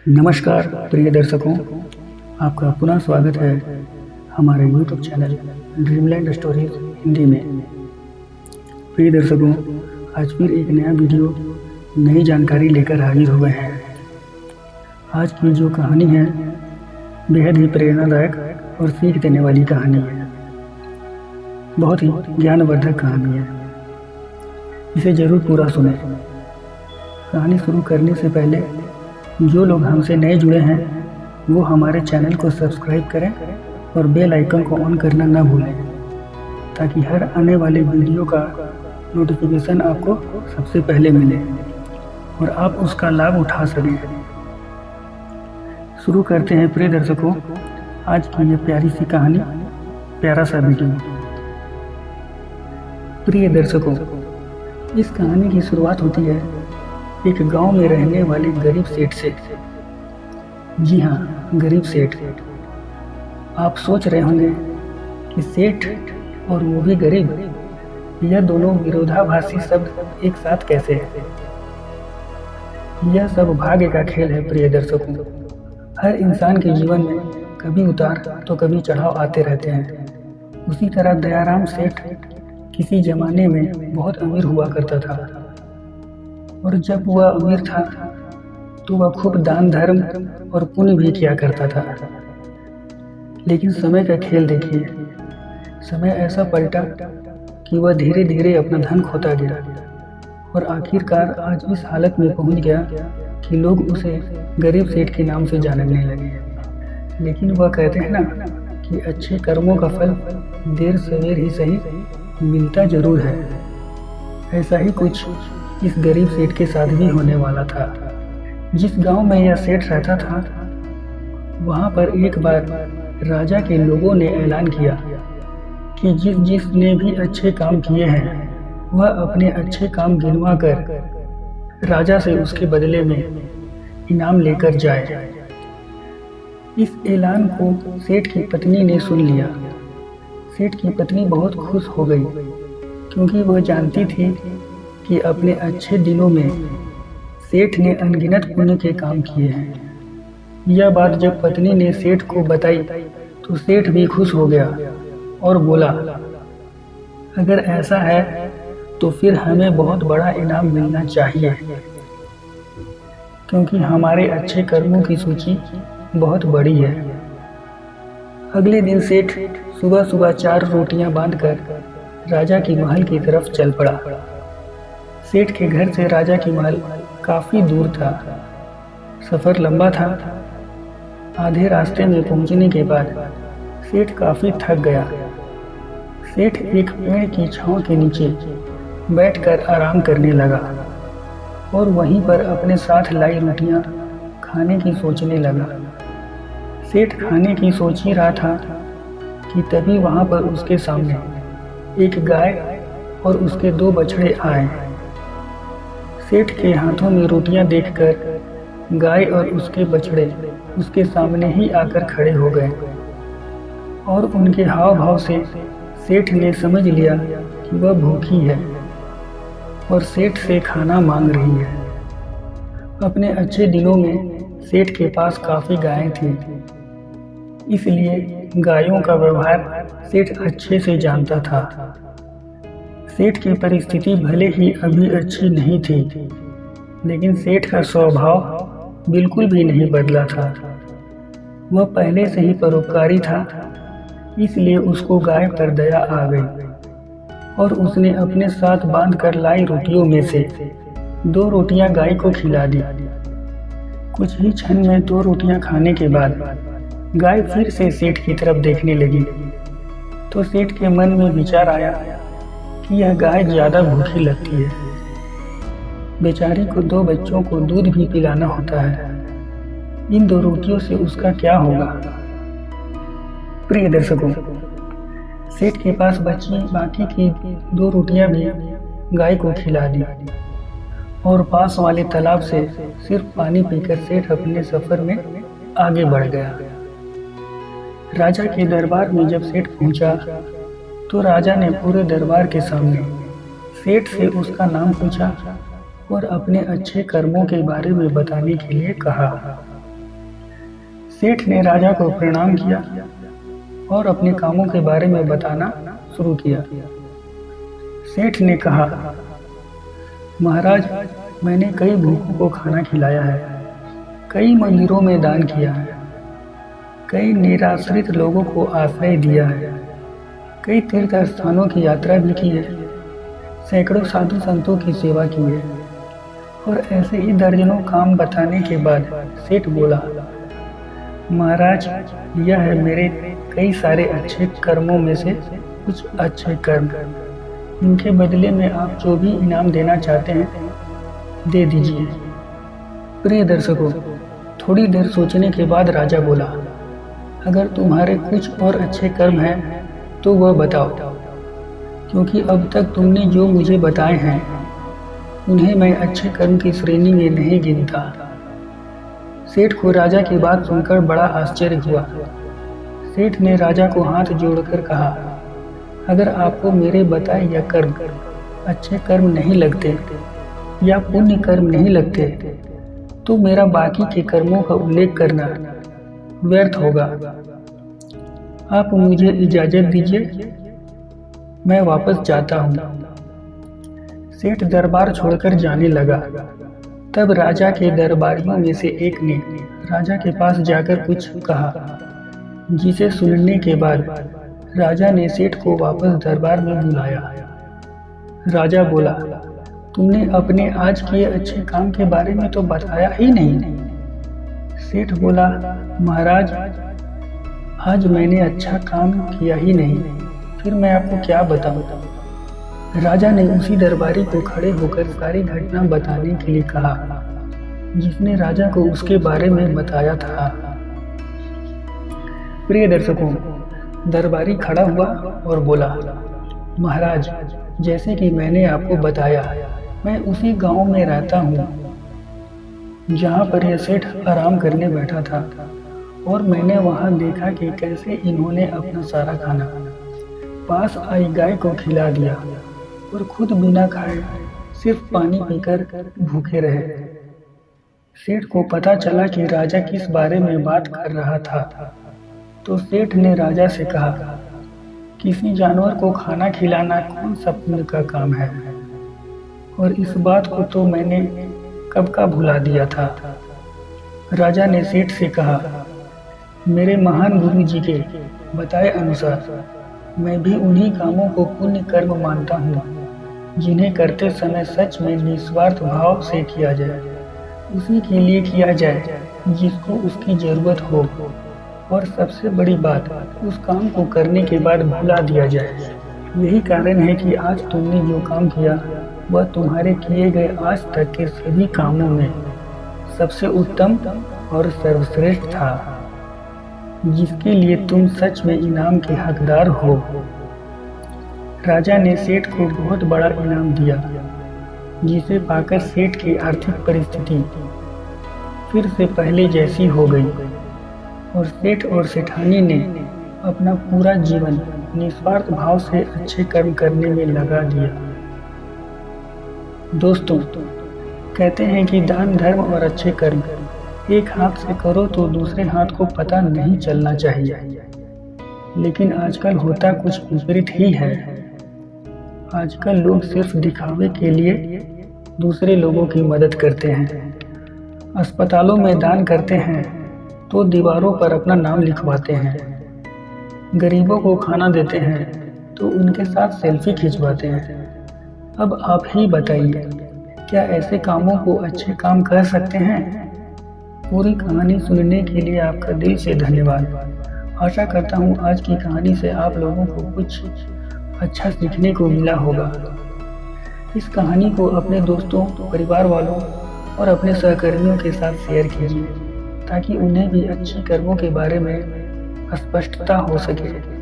नमस्कार प्रिय दर्शकों, आपका पुनः स्वागत है हमारे YouTube channel dreamland stories Hindi में। प्रिय दर्शकों, आज फिर एक नया वीडियो नई जानकारी लेकर हाजिर हुए हैं। आज की जो कहानी है बेहद ही प्रेरणादायक और सीख देने वाली कहानी है। बहुत ही ज्ञानवर्धक कहानी है, इसे जरूर पूरा सुने। कहानी शुरू करने से पहले जो लोग हमसे नए जुड़े हैं वो हमारे चैनल को सब्सक्राइब करें और बेल आइकन को ऑन करना ना भूलें, ताकि हर आने वाले वीडियो का नोटिफिकेशन आपको सबसे पहले मिले और आप उसका लाभ उठा सकें। शुरू करते हैं प्रिय दर्शकों आज की ये प्यारी सी कहानी, प्यारा सा वीडियो। प्रिय दर्शकों, इस कहानी की शुरुआत होती है एक गांव में रहने वाले गरीब सेठ से। जी हाँ, गरीब सेठ। आप सोच रहे होंगे कि सेठ और वो भी गरीब, यह दोनों विरोधाभासी शब्द एक साथ कैसे है। यह सब भाग्य का खेल है प्रिय दर्शकों। हर इंसान के जीवन में कभी उतार तो कभी चढ़ाव आते रहते हैं। उसी तरह दयाराम सेठ किसी जमाने में बहुत अमीर हुआ करता था, और जब वह अमीर था तो वह खूब दान धर्म और पुण्य भी किया करता था। लेकिन समय का खेल देखिए, समय ऐसा पलटा कि वह धीरे धीरे अपना धन खोता गया और आखिरकार आज इस हालत में पहुंच गया कि लोग उसे गरीब सेठ के नाम से जानने लगे। लेकिन वह कहते हैं ना कि अच्छे कर्मों का फल देर सवेर ही सही मिलता जरूर है। ऐसा ही कुछ इस गरीब सेठ के साथ भी होने वाला था। जिस गांव में यह सेठ रहता था वहां पर एक बार राजा के लोगों ने ऐलान किया कि जिसने भी अच्छे काम किए हैं वह अपने अच्छे काम गिनवा कर राजा से उसके बदले में इनाम लेकर जाए। इस ऐलान को सेठ की पत्नी ने सुन लिया। सेठ की पत्नी बहुत खुश हो गई, क्योंकि वह जानती थी कि अपने अच्छे दिनों में सेठ ने अनगिनत पुण्य के काम किए हैं। यह बात जब पत्नी ने सेठ को बताई तो सेठ भी खुश हो गया और बोला, अगर ऐसा है तो फिर हमें बहुत बड़ा इनाम मिलना चाहिए, क्योंकि हमारे अच्छे कर्मों की सूची बहुत बड़ी है। अगले दिन सेठ सुबह सुबह 4 रोटियां बांधकर राजा की महल की तरफ चल पड़ा। सेठ के घर से राजा की महल काफी दूर था। सफर लंबा था। आधे रास्ते में पहुंचने के बाद सेठ काफी थक गया। सेठ एक पेड़ की छांव के नीचे बैठकर आराम करने लगा और वहीं पर अपने साथ लाई रोटियां खाने की सोचने लगा। सेठ खाने की सोच ही रहा था कि तभी वहां पर उसके सामने एक गाय और उसके 2 बछड़े आए। सेठ के हाथों में रोटियां देखकर गाय और उसके बछड़े उसके सामने ही आकर खड़े हो गए, और उनके हाव भाव से सेठ ने समझ लिया कि वह भूखी है और सेठ से खाना मांग रही है। अपने अच्छे दिनों में सेठ के पास काफी गायें थीं, इसलिए गायों का व्यवहार सेठ अच्छे से जानता था। सेठ की परिस्थिति भले ही अभी अच्छी नहीं थी, लेकिन सेठ का स्वभाव बिल्कुल भी नहीं बदला था। वह पहले से ही परोपकारी था, इसलिए उसको गाय पर दया आ गई और उसने अपने साथ बांधकर लाई रोटियों में से 2 रोटियां गाय को खिला दी। कुछ ही क्षण में 2 रोटियां खाने के बाद गाय फिर से सेठ की तरफ देखने लगी, तो सेठ के मन में विचार आया कि यह गाय ज्यादा भूखी लगती है। बेचारी को 2 बच्चों को दूध भी पिलाना होता है, इन 2 रोटियों से उसका क्या होगा। प्रिय दर्शकों, सेठ के पास बची बाकी की 2 रोटियां भी गाय को खिला दी और पास वाले तालाब से सिर्फ पानी पीकर सेठ अपने सफर में आगे बढ़ गया। राजा के दरबार में जब सेठ पहुंचा तो राजा ने पूरे दरबार के सामने सेठ से उसका नाम पूछा और अपने अच्छे कर्मों के बारे में बताने के लिए कहा। सेठ ने राजा को प्रणाम किया और अपने कामों के बारे में बताना शुरू किया। सेठ ने कहा, महाराज, मैंने कई भूखों को खाना खिलाया है, कई मंदिरों में दान किया है, कई निराश्रित लोगों को आश्रय दिया है, कई तीर्थ स्थानों की यात्रा भी की है, सैकड़ों साधु संतों की सेवा की है। और ऐसे ही दर्जनों काम बताने के बाद सेठ बोला, महाराज, यह है मेरे कई सारे अच्छे कर्मों में से कुछ अच्छे कर्म। इनके बदले में आप जो भी इनाम देना चाहते हैं दे दीजिए। प्रिय दर्शकों, थोड़ी देर सोचने के बाद राजा बोला, अगर तुम्हारे कुछ और अच्छे कर्म हैं तो वह बताओ, क्योंकि अब तक तुमने जो मुझे बताए हैं उन्हें मैं अच्छे कर्म की श्रेणी में नहीं गिनता। सेठ को राजा की बात सुनकर बड़ा आश्चर्य हुआ। सेठ ने राजा को हाथ जोड़कर कहा, अगर आपको मेरे बताए यह कर्म अच्छे कर्म नहीं लगते या पुण्य कर्म नहीं लगते तो मेरा बाकी के कर्मों का उल्लेख करना व्यर्थ होगा। आप मुझे इजाजत दीजिए, मैं वापस जाता हूँ। सेठ दरबार छोड़कर जाने लगा। तब राजा के दरबारियों में से एक ने राजा के पास जाकर कुछ कहा, जिसे सुनने के बाद राजा ने सेठ को वापस दरबार में बुलाया। राजा बोला, तुमने अपने आज किए अच्छे काम के बारे में तो बताया ही नहीं। सेठ बोला, महाराज, आज मैंने अच्छा काम किया ही नहीं, फिर मैं आपको क्या बताऊं। राजा ने उसी दरबारी को खड़े होकर सारी घटना बताने के लिए कहा जिसने राजा को उसके बारे में बताया था। प्रिय दर्शकों, दरबारी खड़ा हुआ और बोला, महाराज, जैसे कि मैंने आपको बताया, मैं उसी गांव में रहता हूँ जहाँ पर यह सेठ आराम करने बैठा था, और मैंने वहाँ देखा कि कैसे इन्होंने अपना सारा खाना पास आई गाय को खिला दिया और खुद बिना खाए सिर्फ पानी पीकर भूखे रहे। सेठ को पता चला कि राजा किस बारे में बात कर रहा था, तो सेठ ने राजा से कहा, किसी जानवर को खाना खिलाना कौन सा पुण्य का काम है, और इस बात को तो मैंने कब का भुला दिया था। राजा ने सेठ से कहा, मेरे महान गुरु जी के बताए अनुसार मैं भी उन्हीं कामों को पुण्य कर्म मानता हूँ जिन्हें करते समय सच में निस्वार्थ भाव से किया जाए, उसी के लिए किया जाए जिसको उसकी जरूरत हो, और सबसे बड़ी बात, उस काम को करने के बाद भुला दिया जाए। यही कारण है कि आज तुमने जो काम किया वह तुम्हारे किए गए आज तक के सभी कामों में सबसे उत्तम और सर्वश्रेष्ठ था, जिसके लिए तुम सच में इनाम के हकदार हो। राजा ने सेठ को बहुत बड़ा इनाम दिया, जिसे पाकर सेठ की आर्थिक परिस्थिति फिर से पहले जैसी हो गई, और सेठ और सेठानी ने अपना पूरा जीवन निस्वार्थ भाव से अच्छे कर्म करने में लगा दिया। दोस्तों, कहते हैं कि दान, धर्म और अच्छे कर्म एक हाथ से करो तो दूसरे हाथ को पता नहीं चलना चाहिए, लेकिन आजकल होता कुछ विपरीत ही है। आजकल लोग सिर्फ दिखावे के लिए दूसरे लोगों की मदद करते हैं, अस्पतालों में दान करते हैं तो दीवारों पर अपना नाम लिखवाते हैं, गरीबों को खाना देते हैं तो उनके साथ सेल्फी खिंचवाते हैं। अब आप ही बताइए, क्या ऐसे कामों को अच्छे काम कह सकते हैं? पूरी कहानी सुनने के लिए आपका दिल से धन्यवाद। आशा करता हूँ आज की कहानी से आप लोगों को कुछ अच्छा सीखने को मिला होगा। इस कहानी को अपने दोस्तों, परिवार वालों और अपने सहकर्मियों के साथ शेयर कीजिए, ताकि उन्हें भी अच्छे कर्मों के बारे में स्पष्टता हो सके।